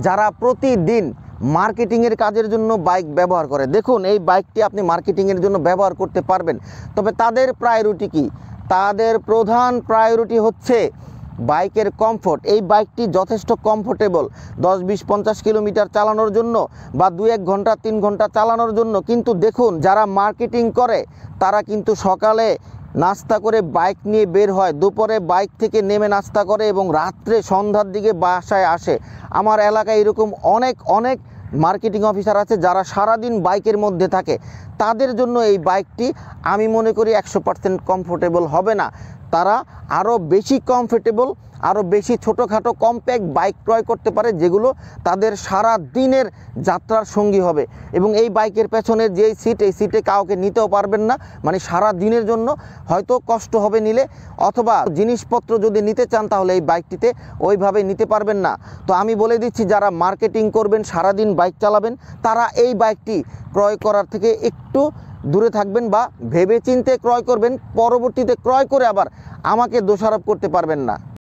যারা প্রতিদিন মার্কেটিংয়ের কাজের জন্য বাইক ব্যবহার করে। দেখুন, এই বাইকটি আপনি মার্কেটিংয়ের জন্য ব্যবহার করতে পারবেন, তবে তাদের প্রায়োরিটি কি? তাদের প্রধান প্রায়োরিটি হচ্ছে বাইকের কমফোর্ট। এই বাইকটি যথেষ্ট কমফোর্টেবল 10-20-50 কিলোমিটার চালানোর জন্য বা 2-1 ঘন্টা 3 ঘন্টা চালানোর জন্য। কিন্তু দেখুন, যারা মার্কেটিং করে তারা কিন্তু সকালে নাস্তা করে বাইক নিয়ে বের হয়, দুপুরে বাইক থেকে নেমে নাস্তা করে এবং রাত্রে সন্ধ্যার দিকে বাসায় আসে। আমার এলাকায় এরকম অনেক অনেক মার্কেটিং অফিসার আছে যারা সারাদিন বাইকের মধ্যে থাকে। তাদের জন্য এই বাইকটি আমি মনে করি 100% কমফোর্টেবল হবে না। তারা আরও বেশি কমফোর্টেবল, আরও বেশি ছোটোখাটো কম্প্যাক্ট বাইক ক্রয় করতে পারে, যেগুলো তাদের সারা দিনের যাত্রার সঙ্গী হবে। এবং এই বাইকের পেছনের যেই সিট, এই সিটে কাউকে নিতেও পারবেন না, মানে সারা দিনের জন্য হয়তো কষ্ট হবে নিলে, অথবা জিনিসপত্র যদি নিতে চান তাহলে এই বাইকটিতে ওইভাবে নিতে পারবেন না। তো আমি বলে দিচ্ছি, যারা মার্কেটিং করবেন, সারাদিন বাইক চালাবেন, তারা এই বাইকটি ক্রয় করার থেকে একটু দূরে থাকবেন বা ভেবেচিন্তে ক্রয় করবেন। পরবর্তীতে ক্রয় করে আবার আমাকে দোষারোপ করতে পারবেন না।